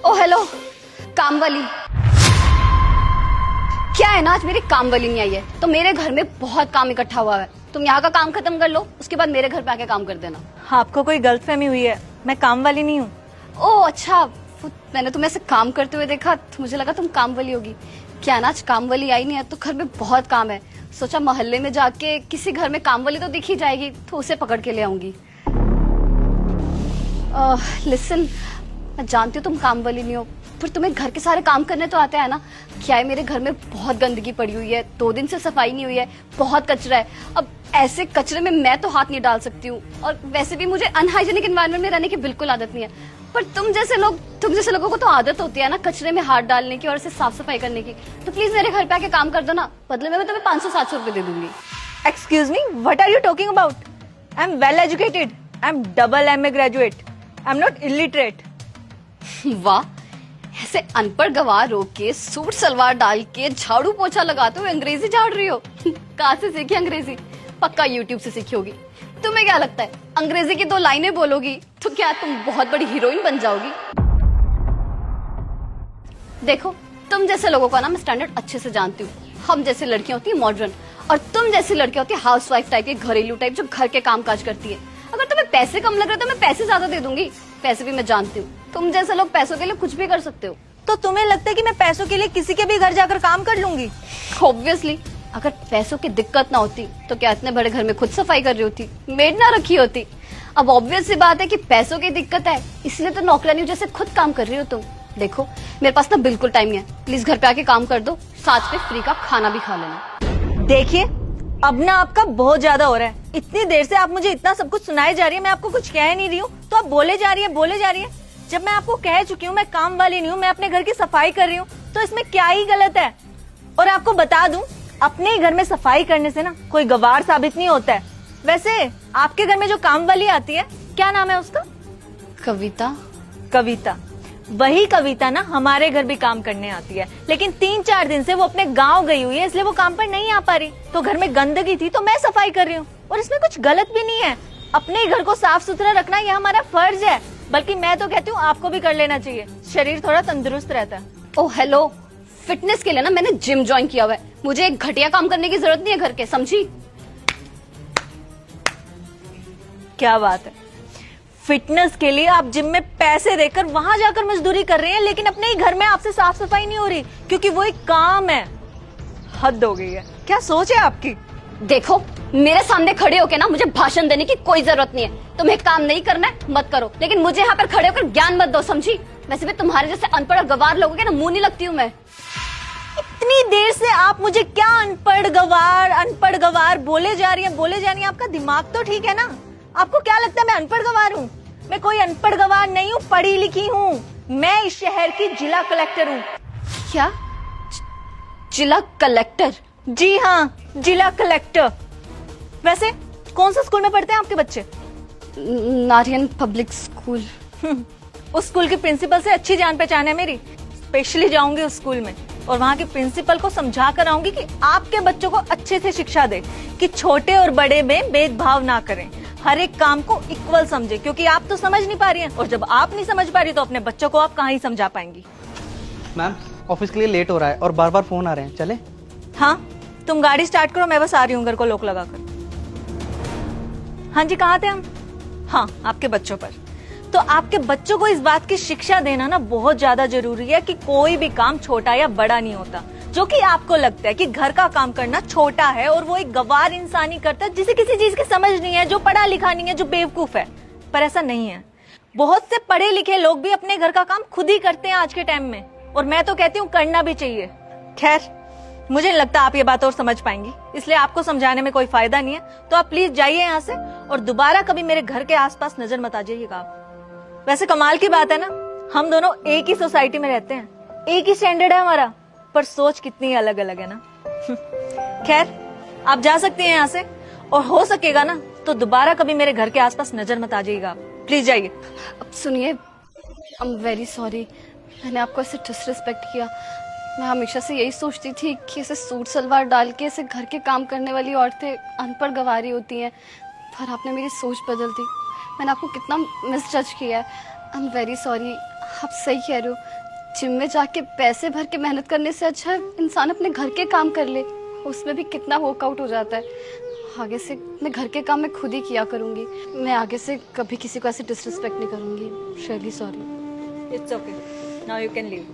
ओ hello, काम वाली। क्या है ना, आज मेरी काम वाली नहीं आई है तो मेरे घर में बहुत काम इकट्ठा हुआ है। तुम यहाँ का काम खत्म कर लो, उसके बाद मेरे घर पे आके काम कर देना। आपको कोई गलतफहमी हुई है, मैं काम वाली नहीं हूँ। ओ अच्छा, मैंने तुम्हें ऐसे काम करते हुए देखा तो मुझे लगा तुम काम वाली होगी। क्या ना, आज काम वाली आई नहीं है तो घर में बहुत काम है। सोचा मोहल्ले में जाके किसी घर में काम वाली तो दिख ही जाएगी तो उसे पकड़ के ले आऊंगी। लिसन, मैं जानती हूँ तुम काम वाली नहीं हो, पर तुम्हें घर के सारे काम करने तो आते हैं ना। क्या है, मेरे घर में बहुत गंदगी पड़ी हुई है, 2 दिन से सफाई नहीं हुई है, बहुत कचरा है। अब ऐसे कचरे में मैं तो हाथ नहीं डाल सकती हूँ, और वैसे भी मुझे अनहाइजीनिक एनवायरनमेंट में रहने की बिल्कुल आदत नहीं है। पर तुम जैसे लोगों को तो आदत होती है ना कचरे में हाथ डालने की और इसे साफ सफाई करने की। तो प्लीज मेरे घर पे आके काम कर दो ना, बदले में मैं तुम्हें 500-700 रुपए दे दूंगी। Excuse me, what are you talking about? I am well educated, I am double MA graduate, I am not illiterate. वाह, ऐसे अनपढ़ गवार हो के सूट सलवार डाल के झाड़ू पोछा लगाते हुए अंग्रेजी झाड़ रही हो। कहाँ से सीखी अंग्रेजी? पक्का यूट्यूब से सीखी होगी। तुम्हें क्या लगता है अंग्रेजी की 2 लाइनें बोलोगी तो क्या तुम बहुत बड़ी हीरोइन बन जाओगी? देखो, तुम जैसे लोगों का ना मैं स्टैंडर्ड अच्छे से जानती हूँ। हम जैसी लड़कियां होती है मॉडर्न, और तुम जैसी लड़कियां होती है हाउसवाइफ टाइप की, घरेलू टाइप, जो घर के काम काज करती है। अगर तुम्हें पैसे कम लग रहे तो मैं पैसे ज्यादा दे दूंगी। पैसे भी मैं जानती हूँ, तुम जैसे लोग पैसों के लिए कुछ भी कर सकते हो। तो तुम्हें लगता है कि मैं पैसों के लिए किसी के भी घर जाकर काम कर लूंगी? ऑब्वियसली, अगर पैसों की दिक्कत ना होती तो क्या इतने बड़े घर में खुद सफाई कर रही होती, मेड ना रखी होती? अब ऑब्वियस सी बात है कि पैसों की दिक्कत है, इसलिए तो नौकरानी जैसे खुद काम कर रही हो तुम। देखो, मेरे पास ना बिल्कुल टाइम नहीं है, प्लीज घर पे आके काम कर दो, साथ में फ्री का खाना भी खा लेना। देखिए, अब ना आपका बहुत ज्यादा हो रहा है। इतनी देर से आप मुझे इतना सब कुछ सुनाई जा रही है, मैं आपको कुछ कह नहीं रही हूँ तो आप बोले जा रही है। जब मैं आपको कह चुकी हूँ मैं काम वाली नहीं हूँ, मैं अपने घर की सफाई कर रही हूँ, तो इसमें क्या ही गलत है? और आपको बता दूं, अपने ही घर में सफाई करने से ना कोई गवार साबित नहीं होता है। वैसे आपके घर में जो काम वाली आती है, क्या नाम है उसका? कविता। कविता, वही कविता ना हमारे घर भी काम करने आती है, लेकिन 3-4 दिन से वो अपने गांव गई हुई है, इसलिए वो काम पर नहीं आ पा रही। तो घर में गंदगी थी तो मैं सफाई कर रही हूँ, और इसमें कुछ गलत भी नहीं है। अपने घर को साफ सुथरा रखना यह हमारा फर्ज है, बल्कि मैं तो कहती हूँ आपको भी कर लेना चाहिए, शरीर थोड़ा तंदुरुस्त रहता है। ओ हेलो, फिटनेस के लिए ना मैंने जिम ज्वाइन किया हुआ है, मुझे एक घटिया काम करने की जरूरत नहीं है घर के, समझी? क्या बात है, फिटनेस के लिए आप जिम में पैसे देकर वहां जाकर मजदूरी कर रहे हैं, लेकिन अपने ही घर में आपसे साफ सफाई नहीं हो रही, क्योंकि वो एक काम है। हद हो गई है, क्या सोच है आपकी? देखो, मेरे सामने खड़े होके ना मुझे भाषण देने की कोई जरूरत नहीं है। तुम्हें काम नहीं करना है मत करो, लेकिन मुझे यहाँ पर खड़े होकर ज्ञान मत दो, समझी? वैसे भी तुम्हारे जैसे अनपढ़ और गवार लोगों के ना मुंह नहीं लगती हूँ मैं। इतनी देर से आप मुझे क्या अनपढ़ गवार बोले जा रही है। आपका दिमाग तो ठीक है ना? आपको क्या लगता है मैं अनपढ़ गवार हूँ? मैं कोई अनपढ़ गवार नहीं हूँ, पढ़ी लिखी हूँ। मैं इस शहर की जिला कलेक्टर हूँ। क्या? जिला कलेक्टर? जी हाँ, जिला कलेक्टर। वैसे कौन सा स्कूल में पढ़ते हैं आपके बच्चे? नारियन पब्लिक स्कूल। उस स्कूल की प्रिंसिपल से अच्छी जान पहचान है मेरी। स्पेशली जाऊंगी उस स्कूल में और वहाँ के प्रिंसिपल को समझा कर आऊंगी कि आपके बच्चों को अच्छे से शिक्षा दे, कि छोटे और बड़े में भेदभाव ना करें, हर एक काम को इक्वल समझे, क्योंकि आप तो समझ नहीं पा रही हैं, और जब आप नहीं समझ पा रही तो अपने बच्चों को आप कहाँ ही समझा पाएंगी। मैम, ऑफिस के लिए लेट हो रहा है और बार बार फोन आ रहे हैं, चले? हाँ, तुम गाड़ी स्टार्ट करो, मैं बस आ रही हूँ घर को लॉक लगाकर। हाँ जी, कहाँ थे हम? हाँ, आपके बच्चों पर। तो आपके बच्चों को इस बात की शिक्षा देना ना बहुत ज्यादा जरूरी है कि कोई भी काम छोटा या बड़ा नहीं होता। जो कि आपको लगता है कि घर का काम करना छोटा है और वो एक गवार इंसान ही करता है, जिसे किसी चीज की समझ नहीं है, जो पढ़ा लिखा नहीं है, जो बेवकूफ है। पर ऐसा नहीं है, बहुत से पढ़े लिखे लोग भी अपने घर का काम खुद ही करते हैं आज के टाइम में, और मैं तो कहती हूँ करना भी चाहिए। खैर, मुझे नहीं लगता आप ये बात और समझ पाएंगी, इसलिए आपको समझाने में कोई फायदा नहीं है। तो आप प्लीज जाइए यहाँ से, और दोबारा कभी मेरे घर के आसपास नजर मत आ जाइएगा आप। वैसे कमाल की बात है ना, हम दोनों एक ही सोसाइटी में रहते हैं, एक ही स्टैंडर्ड है हमारा, पर सोच कितनी अलग अलग है ना। खैर, आप जा सकती हैं यहाँ से, और हो सकेगा ना तो दोबारा कभी मेरे घर के आसपास नजर मत आ जाइएगा, प्लीज जाइए। अब सुनिए, आई एम वेरी सॉरी, मैंने आपको ऐसे डिसरिस्पेक्ट किया। मैं हमेशा से यही सोचती थी कि ऐसे सूट सलवार डाल के ऐसे घर के काम करने वाली औरतें अनपढ़ गवारी होती हैं, पर आपने मेरी सोच बदल दी। मैंने आपको कितना मिसजज किया है, आई एम वेरी सॉरी। आप सही कह रहे हो। जिम में जाके पैसे भर के मेहनत करने से अच्छा है इंसान अपने घर के काम कर ले, उसमें भी कितना वर्कआउट हो जाता है। आगे से मैं घर के काम मैं खुद ही किया करूंगी। मैं आगे से कभी किसी को ऐसे डिसरिस्पेक्ट नहीं करूंगी। Really sorry. It's okay, now you can leave.